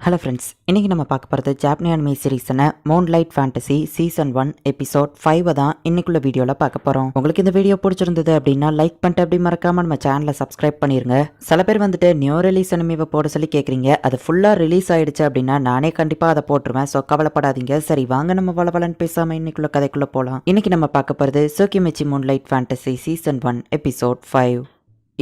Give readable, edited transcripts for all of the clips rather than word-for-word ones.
Hello friends, இன்றைக்கி நம்ம பார்க்க போகிறது ஜாப்பனீஸ் அனிமே சீரீஸான மூன்லைட் ஃபேண்டசி சீசன் 1 எபிசோட் 5 தான் இன்னைக்குள்ள வீடியோவில் பார்க்க போகிறோம். உங்களுக்கு இந்த வீடியோ பிடிச்சிருந்தது அப்படின்னா லைக் பண்ணிட்டு அப்படி மறக்காமல் நம்ம சேனலை சப்ஸ்கிரைப் பண்ணிடுங்க. சில பேர் வந்துட்டு நியூ ரிலீஸ் அனிமேவை போட சொல்லி கேட்குறீங்க. அது ஃபுல்லாக ரிலீஸ் ஆகிடுச்சு அப்படின்னா நானே கண்டிப்பாக அதை போட்டுருவேன். ஸோ கவலைப்படாதீங்க. சரி வாங்க நம்ம வளவலன்னு பேசாமல் இன்னைக்குள்ள கதைக்குள்ளே போகலாம். இன்றைக்கி நம்ம பார்க்க போகிறது சோக்கிமிச்சி மூன்லைட் ஃபேண்டசி சீசன் 1 எபிசோட் 5.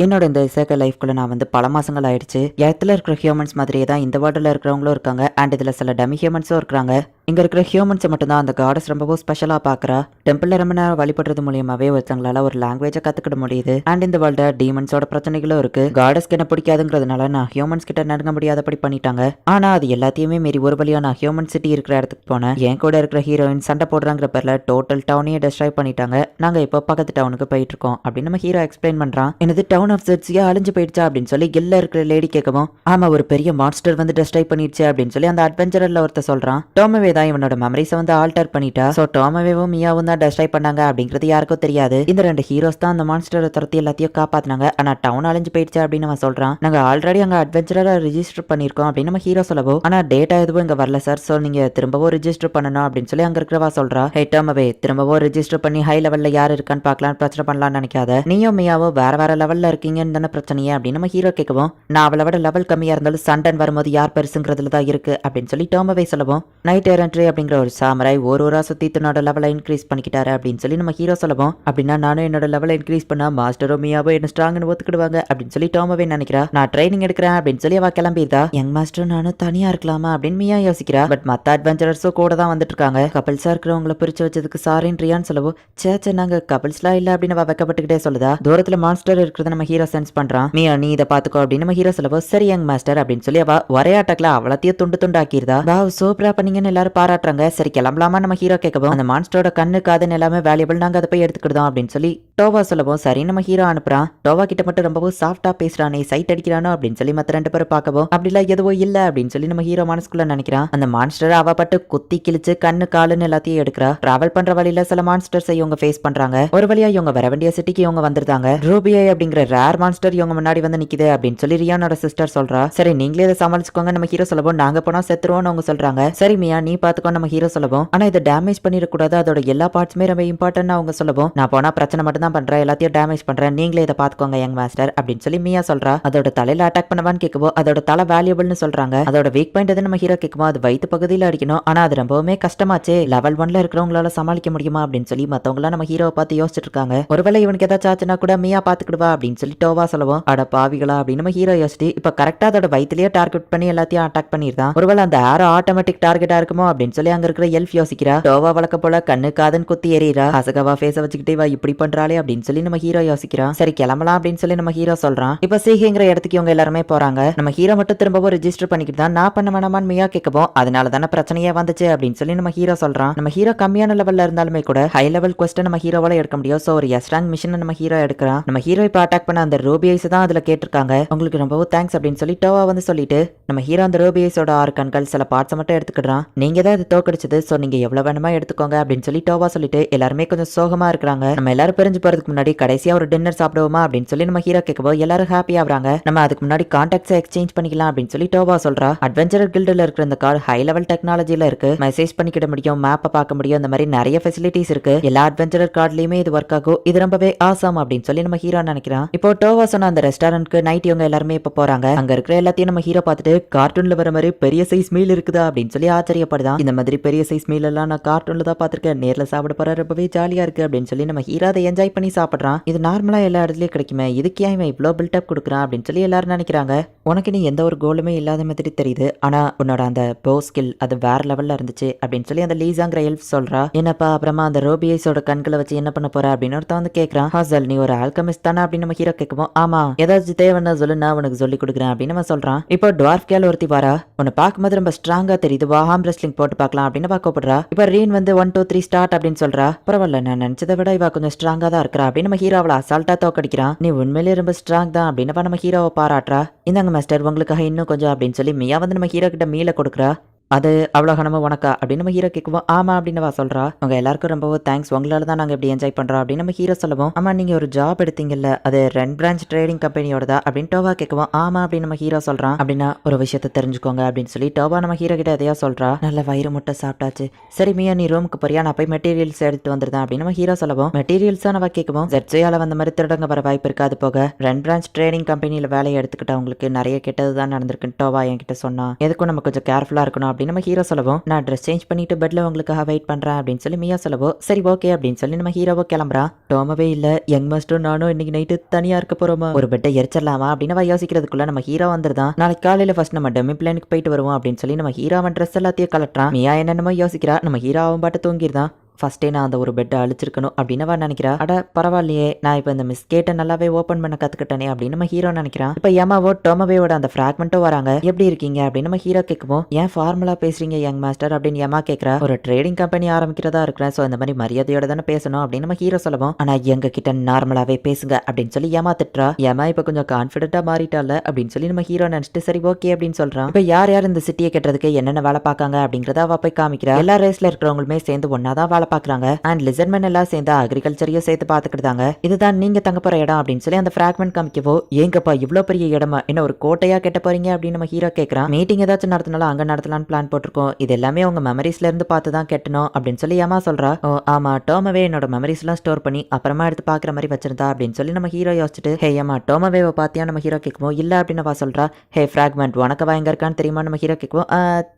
என்னோட இந்த இசேக்க லைஃப்குள்ள நான் வந்து பல மாசங்கள் ஆயிடுச்சு. இடத்துல இருக்கிற ஹியூமன்ஸ் மாதிரியே தான் இந்த வேர்ல்டில் இருக்கிறவங்களும் இருக்காங்க. அண்ட் இதில் சில டமி ஹியூமன்ஸும் இருக்கிறாங்க. இங்கே இருக்கிற ஹியூமன்ஸை மட்டும்தான் அந்த காடஸ் ரொம்பவும் ஸ்பெஷலாக பார்க்குறா. டெம்பிளில் ரொம்ப நேரம் வழிபடுறது மூலியமாகவே ஒருத்தங்களால ஒரு லாங்குவேஜை கற்றுக்கிட முடியுது. அண்ட் இந்த வேர்ல்ட டீமன்ஸோட பிரச்சனைகளும் இருக்கு. காடஸ்க்கு என்ன பிடிக்காதுங்கிறதுனால நான் ஹியூமன்ஸ் கிட்ட நெருங்க முடியாதபடி பண்ணிட்டாங்க. ஆனால் அது எல்லாத்தையுமே மீறி ஒரு வழியாக நான் ஹியூமன் சிட்டி இருக்கிற இடத்துக்கு போனேன். என் கூட இருக்கிற ஹீரோயின் சண்டை போடுறாங்கிற பேரில் டோட்டல் டவுனையே டெஸ்ட்ராய் பண்ணிட்டாங்க. நாங்கள் இப்போ பக்கத்து டவுனுக்கு போயிட்டு இருக்கோம் அப்படின்னு நம்ம ஹீரோ எக்ஸ்பிளைன் பண்ணுறான். எனது டவுன் ஆஃப் ஜெட்ஸியா அழிஞ்சு போயிடுச்சா அப்படின்னு சொல்லி கில்ல இருக்கிற லேடி கேட்கவும், ஆமா ஒரு பெரிய மான்ஸ்டர் வந்து டெஸ்ட்ராய் பண்ணிடுச்சு அப்படின்னு சொல்லி அந்த அட்வென்ச்சரர்ல ஒருத்தர் சொல்றான். டோமவே தான் இவனோட மெமரிஸை வந்து ஆல்டர் பண்ணிட்டா. சோ டோமவேவும் மியாவும் தான் டெஸ்ட்ராய் பண்ணாங்க அப்படிங்கிறது யாருக்கும் தெரியாது. இந்த ரெண்டு ஹீரோஸ் தான் அந்த மான்ஸ்டரை துரத்தி எல்லாத்தையும் காப்பாத்தினாங்க. ஆனா டவுன் அழிஞ்சு போயிடுச்சு அப்படின்னு அவன் சொல்றான். நாங்க ஆல்ரெடி அங்க அட்வென்ச்சரரை ரிஜிஸ்டர் பண்ணிருக்கோம் அப்படின்னு நம்ம ஹீரோ சொல்லவும், ஆனா டேட்டா எதுவும் இங்க வரல சார். சோ நீங்க திரும்பவும் ரிஜிஸ்டர் பண்ணணும் அப்படின்னு சொல்லி அங்க இருக்கிறவா சொல்றா. ஹே டோமவே, திரும்பவும் ரிஜிஸ்டர் பண்ணி ஹை லெவல்ல யாரு இருக்கான்னு பார்க்கலாம், பிரச்சனை பண்ணலாம்னு நினைக்காத. நீயும் மியாவும் வேற வேற லெவல்ல இருக்கீங்கன்னு தானே பிரச்சனையே அப்படின்னு நம்ம ஹீரோ கேட்கவும், நான் அவளை விட லெவல் கம்மியா இருந்தாலும் சண்டன் வரும்போது யார் பெருசுங்கிறதுல தான் இருக்கு அப்படின்னு சொல்லி டோமவே சொல்லவும், நைட் எரண்ட்ரி அப்படிங்கிற ஒரு சாமராய் ஒரு ஊரா சுத்தி தன்னோட லெவலை இன்க்ரீஸ் பண்ணிக்கிட்டாரு அப்படின்னு சொல்லி நம்ம ஹீரோ சொல்லவும், அப்படின்னா நானும் என்னோட லெவலை இன்க்ரீஸ் பண்ணா மாஸ்டரோ மியாவோ என்ன ஸ்ட்ராங்னு ஒத்துக்கிடுவாங்க அப்படின்னு சொல்லி டோமவே நினைக்கிறா. நான் ட்ரைனிங் எடுக்கிறேன் அப்படின்னு சொல்லி அவ கிளம்பிடுதா. யங் மாஸ்டர் நானும் தனியா இருக்கலாமா அப்படின்னு மியா யோசிக்கிறா. பட் மத்த அட்வென்ச்சரர்ஸும் கூட தான் வந்துட்டு இருக்காங்க. கபிள்ஸா இருக்கிறவங்களை பிரிச்சு வச்சதுக்கு சாரின்னு ரியான்னு சொல்லவும், சேச்சே நாங்க கபிள்ஸ்லாம் இல்ல அப்படின்னு அவ வைக்கப்பட்டுக்கிட்டே சொல்லுதா. தூரத்துல மாஸ்டர் இருக்கிறத நம்ம ஹீரோ சென்ஸ் பண்றான். மியா நீ இதை பாத்துக்கோ அப்படின்னு நம்ம ஹீரோ சொல்லவோ, சரி யங் மாஸ்டர் அப்படின்னு சொல்லி அவ ஒரே ஆட்டக்குல அவ்வளத்தையும் துண்டு துண்டு ஆக்கிருதா. வாவ் சூப்பரா பண்ணீங்கன்னு எல்லாரும் பாராட்டுறாங்க. சரி கிளம்பலாமா நம்ம ஹீரோ கேட்கவும், அந்த மான்ஸ்டரோட கண்ணு காதுன்னு எல்லாமே வேல்யூபிள், நாங்க அதை போய் எடுத்துக்கிட்டோம் அப்படின்னு சொல்லி டோவா சொல்லவும், சரி நம்ம ஹீரோ அனுப்புறான். டோவா கிட்ட மட்டும் ரொம்பவும் சாஃப்டா பேசுறானே, சைட் அடிக்கிறானோ அப்படின்னு சொல்லி மத்த ரெண்டு பேரும் பார்க்கவும், அப்படிலாம் எதுவோ இல்ல அப்படின்னு சொல்லி நம்ம ஹீரோ மனசுக்குள்ள நினைக்கிறான். அந்த மான்ஸ்டர் அவ பட்டு குத்தி கிழிச்சு கண்ணு காலுன்னு எல்லாத்தையும் எடுக்கிறா. டிராவல் பண்ற வழியில சில மான்ஸ்டர்ஸ் இவங்க ஃபேஸ் பண்றாங்க. ஒரு வழியா இவங்க வர வேண்டிய சிட்டிக்கு இவங்க வந்துருந்தாங்க. ரூபியை அப்படிங்கிற ரேர் மான்ஸ்டர் இவங்க முன்னாடி வந்து நிக்குது அப்படின்னு சொல்லி ரியானோட சிஸ்டர் சொல்றா. சரி நீங்களே இதை சமாளிச்சுக்கோங்க நம்ம ஹீரோ சொல்லவும், நாங்க போனா செத்துருவோம்னு அவங்க சொல்றாங்க. சரி மியா நீ பாத்துக்கோ நம்ம ஹீரோ சொல்லவும், ஆனா இதை டேமேஜ் பண்ணிடக்கூடாது, அதோட எல்லா பார்ட்ஸுமே ரொம்ப இம்பார்ட்டன் அவங்க சொல்லவும், நான் போனா பிரச்சனை மட்டும் தான் பண்றேன், எல்லாத்தையும் டேமேஜ் பண்றேன், நீங்களே இதை பாத்துக்கோங்க யங் மாஸ்டர் அப்படின்னு சொல்லி மியா சொல்றா. அதோட தலையில அட்டாக் பண்ணவான்னு கேட்கவோ, அதோட தலை வேல்யூபிள்னு சொல்றாங்க. அதோட வீக் பாயிண்ட் எது நம்ம ஹீரோ கேட்குமோ, அது வயிற்று பகுதியில் அடிக்கணும். ஆனா அது ரொம்பவுமே கஷ்டமாச்சு, லெவல் 1ல இருக்கிறவங்களால சமாளிக்க முடியுமா அப்படின்னு சொல்லி மத்தவங்களா நம்ம ஹீரோவை பார்த்து யோசிச்சுட்டு இருக்காங்க. ஒருவேளை இவனுக்கு ஏதாச்சும் ஆச்சுன்னா கூட மியா பாத்துக்கிடுவா அப்படின்னு சொல்லி டோவா சொல்லவும், அட பாவிகளா அப்படின்னு நம்ம ஹீரோ யோசிச்சு இப்ப கரெக்டா அதோட வயிற்றுலயே டார்கெட் பண்ணி எல்லாத்தையும் அட்டாக் பண்ணிருந்தான். ஒருவேளை அந்த ஆரோ ஆட்டோமேட்டிக் டார்கெட்டா இருக்குமோ அப்படின்னு சொல்லி அங்க இருக்கிற எல்ஃப் யோசிக்கிறா. டோவா வழக்க போல கண்ணு காதன் குத்தி எறிகிறா. ஹசகவா ஃபேஸ வச்சுக்கிட்டே வா இப்படி பண்றாளே அப்படின்னு சொல்லி நம்ம ஹீரோ யோசிக்கிறான். சரி கிளம்பலாம் அப்படின்னு சொல்லி நம்ம ஹீரோ சொல்றான். இப்ப சீகிங்கிற இடத்துக்கு இவங்க எல்லாருமே போறாங்க. நம்ம ஹீரோ மட்டும் திரும்பவும் ரெஜிஸ்டர் பண்ணிக்கிட்டு தான் நான் பண்ண வேணாமான்னு மியா கேட்கவும், அதனால தானே பிரச்சனையே வந்துச்சு அப்படின்னு சொல்லி நம்ம ஹீரோ சொல்றான். நம்ம ஹீரோ கம்மியான லெவல்ல இருந்தாலுமே கூட ஹை லெவல் கொஸ்டின் நம்ம ஹீரோவால எடுக்க முடியும். சோ ஒரு எஸ்ட்ராங் மிஷன் நம்ம ஹீரோ எடுக்கிறான். நம்ம ஹீரோ இப்ப அட்டாக் பண்ண அந்த ரூபியைஸ் தான் அதுல கேட்டிருக்காங்க. உங்களுக்கு ரொம்பவும் தேங்க்ஸ் அப்படின்னு சொல்லி டோவா வந்து சொல்லிட்டு நம்ம ஹீரோ அந்த ரூபியஸோட 6 கண்கள் சில பார்ட்ஸை மட்டும் எடுத்துக்கிடுறான். நீங்க தான் இது தோக்கடிச்சது, சோ நீங்க எவ்வளவு வேணுமா எடுத்துக்கோங்க அப்படின்னு சொல்லி டோவா சொல்லிட்டு எல்லாருமே கொஞ்சம் சோகமா இருக்கிறாங்க. நம்ம எல்லாரும் பிரிஞ்சு போறதுக்கு முன்னாடி கடைசியா ஒரு டின்னர் சாப்பிடுவோமா அப்படின்னு சொல்லி நம்ம ஹீரோ கேட்கவும் எல்லாரும் ஹாப்பி ஆகுறாங்க. நம்ம அதுக்கு முன்னாடி கான்டாக்ட்ஸை எக்ஸ்சேஞ்ச் பண்ணிக்கலாம் அப்படின்னு சொல்லி டோவா சொல்றா. அட்வென்ச்சரர் கில்டுல இருக்கிற இந்த கார்டு ஹை லெவல் டெக்னாலஜில இருக்கு. மெசேஜ் பண்ணிக்கிட முடியும், மேப்பை பார்க்க முடியும், இந்த மாதிரி நிறைய ஃபெசிலிட்டிஸ் இருக்கு. எல்லா அட்வென்ச்சரர் கார்டுலயுமே இது ஒர்க் ஆகும். இது ரொம்பவே ஆசாம் அப்படின்னு சொல்லி நம்ம ஹீரோ நினைக்கிறான். இப்போ டோவா சொன்ன அந்த ரெஸ்டாரண்ட்க்கு நைட் இவங்க எல்லாருமே இப்ப போறாங்க. அங்க இருக்கிற எல்லாத்தையும் நம்ம ஹீரோ பார்த்துட்டு கார்ட்டூன்ல வர மாதிரி பெரிய சைஸ் மீல் இருக்குதா அப்படின்னு சொல்லி ஆச்சரியப்படுதான். இந்த மாதிரி பெரிய சைஸ் மீல் எல்லாம் நான் கார்ட்டூன்ல தான் பாத்திருக்கேன், நேர்ல சாப்பிட போற ரொம்பவே ஜாலியா இருக்கு அப்படின்னு சொல்லி நம்ம ஹீரோ அதை என்ஜாய் பண்ணி சாப்பிடுறான். இது நார்மலா எல்லா இடத்துலயும் கிடைக்குமே, இதுக்கு ஏன் இவன் இவ்வளவு பில்டப் கொடுக்குறான் அப்படின்னு சொல்லி எல்லாரும் நினைக்கிறாங்க. உனக்கு நீ எந்த ஒரு கோலுமே இல்லாத மாதிரி தெரியுது, ஆனா உன்னோட அந்த போ ஸ்கில் அது வேற லெவல்ல இருந்துச்சு அப்படின்னு சொல்லி அந்த லீசாங்கிற எல்ஃப் சொல்றா. என்னப்பா அப்புறமா அந்த ரோபியஸோட கண்களை வச்சு என்ன பண்ண போற அப்படின்னு ஒருத்தன் வந்து கேட்கறான். ஹாசல் நீ ஒரு ஆல்கமிஸ்ட் தானே அப்படின்னு நம்ம ஹீரோ கேட்கவும், ஆமா ஏதாச்சும் தேவைன்னா சொல்லு நான் உனக்கு சொல்லி கொடுக்குறேன் அப்படின்னு நம்ம சொல்றான். இப்போ டுவார்ஃப் கேல் ஒருத்தி வாரா, உன்னை பார்க்கும்போது ரொம்ப ஸ்ட்ராங்கா தெரியுது, வா ஆர்ம் ரெஸ்லிங் போட்டு பார்க்கலாம் அப்படின்னு பார்க்கப்படுறா. இப்ப ரீன் வந்து 1 2 3 ஸ்டார்ட் அப்படின்னு சொல்றா. பரவாயில்ல நான் நினைச்சதை விட இவ கொஞ்சம் ஸ்ட்ராங்கா தான் இருக்கிறா அப்படின்னு நம்ம ஹீரோவை அசால்ட்டா தோக்கடிக்கிறான். நீ உண்மையிலேயே ரொம்ப ஸ்ட்ராங் தான் அப்படின்னு நம்ம ஹீரோவை பாராட்டுறா. இந்தாங்க மாஸ்டர் உங்களுக்காக இன்னும் கொஞ்சம் அப்படின்னு சொல்லி மியா வந்து நம்ம ஹீரோ கிட்ட மீல கொடுக்குறா. அது அவ்வளோ கனவு உனக்கா அப்படின்னு நம்ம ஹீரோ கேட்குவோம். ஆமா அப்படின்னு அவ சொல்றா. உங்க எல்லாருக்கும் ரொம்பவும் தேங்க்ஸ், உங்களால தான் நாங்க இப்படி என்ஜாய் பண்றோம் அப்படின்னு நம்ம ஹீரோ சொல்லவும். ஆமா நீங்க ஒரு ஜாப் எடுத்தீங்கல்ல, அது ரெண்ட் பிரான்ச் ட்ரேடிங் கம்பெனியோடதா அப்படின்னு டோவா கேட்குவோம். ஆமா அப்படின்னு நம்ம ஹீரோ சொல்றான். அப்படின்னா ஒரு விஷயத்தை தெரிஞ்சுக்கோங்க அப்படின்னு சொல்லி டோவா நம்ம ஹீரோ கிட்ட எதையா சொல்றா. நல்ல வயிறு முட்டை சாப்பிட்டாச்சு, சரி மியா நீ ரூமுக்கு போறியா, நான் போய் மெட்டீரியல்ஸ் எடுத்து வந்துருந்தேன் அப்படின்னு நம்ம ஹீரோ சொல்லவும். மெட்டீரியல்ஸ் நம்ம கேட்குவோம். ஜெட்ஸியால வந்த மாதிரி திருடங்க வர வாய்ப்பு இருக்காது, போக ரெண்ட் பிரான்ச் ட்ரேடிங் கம்பெனியில வேலையை எடுத்துக்கிட்டவங்களுக்கு நிறைய கெட்டது தான் நடந்திருக்குன்னு டோவா என்கிட்ட சொன்னா, எதுக்கும் நம்ம கொஞ்சம் கேர்ஃபுல்லா இருக்கணும் அப்படின்னு நம்ம ஹீரோ சொல்லவும். நான் ட்ரெஸ் சேஞ்ச் பண்ணிட்டு பெட்ல உங்களுக்காக வெயிட் பண்றேன் அப்படின்னு சொல்லி மியா சொல்லவோ. சரி ஓகே அப்படின்னு சொல்லி நம்ம ஹீரோவோ கிளம்புறா. டோமவே இல்ல, யங் மாஸ்டர் நானும் இன்னைக்கு நைட்டு தனியா இருக்க போறோமா, ஒரு பெட்டை எரிச்சிடலாமா அப்படின்னு யோசிக்கிறதுக்குள்ள நம்ம ஹீரோ வந்துருதான். நாளைக்கு காலையில ஃபர்ஸ்ட் நம்ம டெமி பிளானுக்கு போயிட்டு வருவோம் அப்படின்னு சொல்லி நம்ம ஹீரோவன் ட்ரெஸ் எல்லாத்தையும் கலட்டுறான். மியா என்னென்னமோ யோசிக்கிறா. நம்ம ஹீரோவும் பாட்டு தூங்கிருதான். ஃபர்ஸ்டே நான் அந்த ஒரு பெட்டை அழிச்சிருக்கணும் அப்படின்னு அவன் நினைக்கிறா. அட பரவாயில்லையே, நான் இப்போ இந்த மிஸ்கேட்டை நல்லாவே ஓப்பன் பண்ண கத்துக்கிட்டேனே அப்படின்னு நம்ம ஹீரோ நினைக்கிறான். இப்போ யமாவோ டோமவேவோட அந்த ஃப்ராக்மெண்ட்டோ வராங்க. எப்படி இருக்கீங்க அப்படின்னு நம்ம ஹீரோ கேட்குவோம். ஏன் ஃபார்முலா பேசுறீங்க யங் மாஸ்டர் அப்படின்னு யமா கேட்கறா. ஒரு ட்ரேடிங் கம்பெனி ஆரம்பிக்கிறதா இருக்கிறேன், ஸோ இந்த மாதிரி மரியாதையோட தானே பேசணும் அப்படின்னு நம்ம ஹீரோ சொல்லுவோம். ஆனா எங்க கிட்ட நார்மலாவே பேசுங்க அப்படின்னு சொல்லி யமா திட்டுறா. யமா இப்போ கொஞ்சம் கான்ஃபிடென்ட்டா மாறிட்டால அப்படின்னு சொல்லி நம்ம ஹீரோ நினைச்சிட்டு சரி ஓகே அப்படின்னு சொல்றான். இப்போ யார் யார் இந்த சிட்டியை கட்டுறதுக்கு என்னென்ன வேலை பார்க்காங்க அப்படிங்கறத அவ போய் காமிக்கிறா. எல்லா ரேஸ்ல இருக்கிறவங்களுமே சேர்ந்து ஒன்னாதான் வேலை பார்க்கறாங்க. அண்ட் லிசர்மென் எல்லாம் சேர்ந்து அக்ரிகல்ச்சரையும் சேர்த்து பார்த்துக்கிட்டாங்க. இதுதான் நீங்க தங்க போற இடம் அப்படின்னு சொல்லி அந்த ஃபிராக்மெண்ட் காமிக்கவோ. ஏங்கப்பா இவ்வளோ பெரிய இடமா, என்ன ஒரு கோட்டையா கெட்ட போறீங்க அப்படின்னு நம்ம ஹீரோ கேட்கறான். மீட்டிங் ஏதாச்சும் நடத்தினாலும் அங்க நடத்தலாம்னு பிளான் போட்டிருக்கோம், இது எல்லாமே உங்க மெமரிஸ்ல இருந்து பார்த்து தான் கெட்டணும் அப்படின்னு சொல்லி ஏமா சொல்றா. ஓ ஆமா, டோமவே என்னோட மெமரிஸ் எல்லாம் ஸ்டோர் பண்ணி அப்புறமா எடுத்து பாக்குற மாதிரி வச்சிருந்தா அப்படின்னு சொல்லி நம்ம ஹீரோ யோசிச்சுட்டு ஹே ஏமா டோமவேவை பாத்தியா நம்ம ஹீரோ கேட்குவோம். இல்ல அப்படின்னு வா சொல்றா. ஹே ஃபிராக்மெண்ட் உனக்கு எங்க இருக்கான்னு தெரியுமா நம்ம ஹீரோ கேட்குவோம்.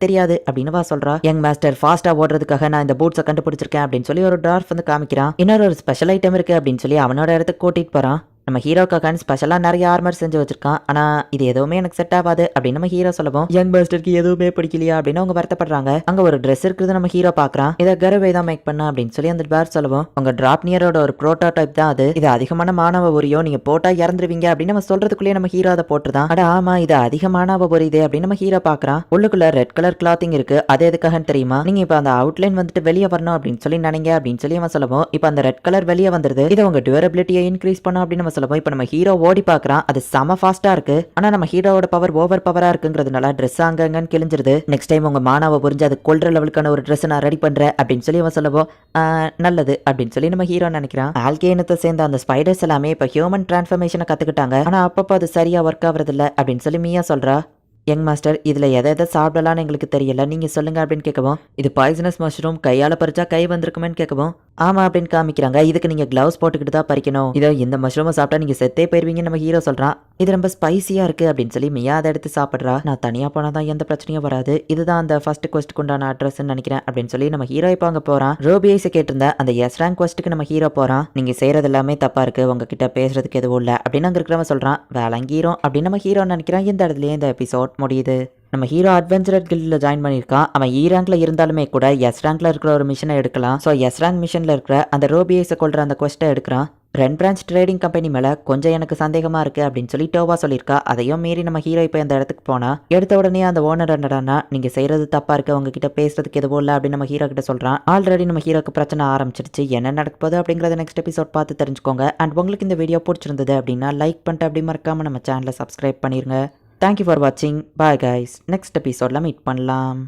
தெரியாது அப்படின்னு வா சொல்றா. யங் மாஸ்டர் ஃபாஸ்டா ஓடுறதுக்காக நான் இந்த பூட்ஸை கண்டுபிடிச்சிருக்கேன் அப்படின்னு சொல்லி ஒரு டார்ஃப் வந்து காமிக்கிறான். இன்னொரு ஒரு ஸ்பெஷல் ஐட்டம் இருக்கு அப்படின்னு சொல்லி அவனோட இடத்துக்கு கூட்டிட்டு போறான். நம்ம ஹீரோக்கான ஸ்பெஷலா நிறைய ஆர்மர் செஞ்சு வச்சிருக்கான். ஆனா இது எதுவுமே எனக்கு செட் ஆகாது அப்படின்னு நம்ம ஹீரோ சொல்லவும். யங் மாஸ்டருக்கு எதுவுமே பிடிக்கலையா அப்படின்னு அவங்க வருத்தப்படுறாங்க. அங்க ஒரு ட்ரெஸ் இருக்குது நம்ம ஹீரோ பாக்குறான். இதை கருவை தான் மேக் பண்ண அப்படின்னு சொல்லி அந்த பேர் சொல்லவும். உங்க டிராப் நியரோட ஒரு ப்ரோட்டோடைப் தான் அது, இது அதிகமான மாணவ உரியோ, நீங்க போட்டா இறந்துருவீங்க அப்படின்னு நம்ம சொல்றதுக்குள்ளேயே நம்ம ஹீரோ அதை போட்டுதான். அட ஆமா இது அதிகமான உரியுது அப்படின்னு நம்ம ஹீரோ பாக்குறான். உள்ளுக்குள்ள ரெட் கலர் கிளாத்திங் இருக்கு, அது எதுக்காக தெரியுமா, நீங்க இப்ப அந்த அவுட்லைன் வந்துட்டு வெளியே வரணும் அப்படின்னு சொல்லி நினைங்க அப்படின்னு சொல்லி அவன் சொல்லவும். இப்ப அந்த ரெட் கலர் வெளியே வந்துருது, இது உங்க டியூரபிலிட்டியை இன்க்ரீஸ் பண்ணும் அப்படின்னு நம்ம சொல்லவும். இப்ப நம்ம ஹீரோ ஓடி பாக்குறான், அது செம ஃபாஸ்டா இருக்கு. ஆனா நம்ம ஹீரோவோட பவர் ஓவர் பவரா இருக்குங்கிறதுனால ட்ரெஸ் அங்கங்கன்னு கிழிஞ்சிருது. நெக்ஸ்ட் டைம் உங்க மானாவை புரிஞ்சு அது கொல்ற லெவலுக்கான ஒரு ட்ரெஸ் நான் ரெடி பண்றேன் அப்படின்னு சொல்லி அவன் சொல்லவும். நல்லது அப்படின்னு சொல்லி நம்ம ஹீரோ நினைக்கிறான். ஆல்கேனத்தை சேர்ந்த அந்த ஸ்பைடர்ஸ் எல்லாமே இப்ப ஹியூமன் டிரான்ஸ்ஃபர்மேஷனை கத்துக்கிட்டாங்க. ஆனா அப்பப்போ அது சரியா ஒர்க் ஆகுறது இல்ல அப்படின்னு சொல்லி மியா சொல்றா. யங் மாஸ்டர் இதுல எதை சாப்பிடலான்னு எங்களுக்கு தெரியல, நீங்க சொல்லுங்க அப்படின்னு கேட்கவும். இது பாய்சனஸ் மஷ்ரூம், கையால பறிச்சா கை வந்திருக்குமேன்னு கேட்கவும். ஆமா அப்படின்னு காமிக்கிறாங்க. இதுக்கு நீங்க கிளவுஸ் போட்டுக்கிட்டு தான் பறிக்கணும், இதோ இந்த மஷ்ரூமை சாப்பிட்டா நீங்க செத்தே போயிருவீங்கன்னு நம்ம ஹீரோ சொல்றான். இது ரொம்ப ஸ்பைசியா இருக்கு அப்படின்னு சொல்லி மியா அதை எடுத்து சாப்பிட்றா. நான் தனியா போனாதான் எந்த பிரச்சனையும் வராது, இதுதான் அந்த ஃபர்ஸ்ட் குவெஸ்ட்டுக்கு உண்டான அட்ரஸ் நினைக்கிறேன் அப்படின்னு சொல்லி நம்ம ஹீரோ இப்போ அங்க போறான். ரோபிஐஸை கேட்டிருந்த அந்த எஸ் ரேங்க் குவெஸ்ட்டுக்கு நம்ம ஹீரோ போறான். நீங்க செய்யறது எல்லாமே தப்பா இருக்கு, உங்ககிட்ட பேசுறதுக்கு எதுவும் இல்ல அப்படின்னு அங்க இருக்கிறவன் சொல்றான். வேலங்கீரும் அப்படின்னு நம்ம ஹீரோ நினைக்கிறான். இந்த இடத்துலயே இந்த எபிசோட் முடியுது. நம்ம ஹீரோ அட்வென்ச்சரர் கில்ட்ல ஜாயின் பண்ணியிருக்கான். அவன் இ ரேங்க்ல இருந்தாலுமே கூட எஸ் ரேங்க்ல இருக்கிற ஒரு மிஷனை எடுக்கலாம். ஸோ எஸ் ரேங்க் மிஷன்ல இருக்கிற அந்த ரோபிஐஸை கொள்ற அந்த குவெஸ்ட்டை எடுக்கிறான். ரெண்ட் பிரான்ச் ட்ரேடிங் கம்பெனி மேல கொஞ்சம் எனக்கு சந்தேகமா இருக்கு அப்படின்னு சொல்லி டோவா சொல்லியிருக்கா. அதையும் மீறி நம்ம ஹீரோ இப்போ அந்த இடத்துக்கு போனா எடுத்த உடனே அந்த ஓனர் என்னடானா நீங்க செய்யறது தப்பா இருக்கு, உங்ககிட்ட பேசுறதுக்கு எதுவும் இல்லை அப்படின்னு நம்ம ஹீரோ கிட்ட சொல்றான். ஆல்ரெடி நம்ம ஹீரோக்கு பிரச்சனை ஆரம்பிச்சிருச்சு, என்ன நடக்க போகுது அப்படிங்கறத நெக்ஸ்ட் எபிசோட் பார்த்து தெரிஞ்சுக்கோங்க. அண்ட் உங்களுக்கு இந்த வீடியோ பிடிச்சிருந்தது அப்படின்னா லைக் பண்ணிட்டு அப்படி மறக்காம நம்ம சேனலை சப்ஸ்கிரைப் பண்ணிருங்க. தேங்க்யூ ஃபார் வாட்சிங். பாய் கைஸ், நெக்ஸ்ட் எபிசோட்ல மீட் பண்ணலாம்.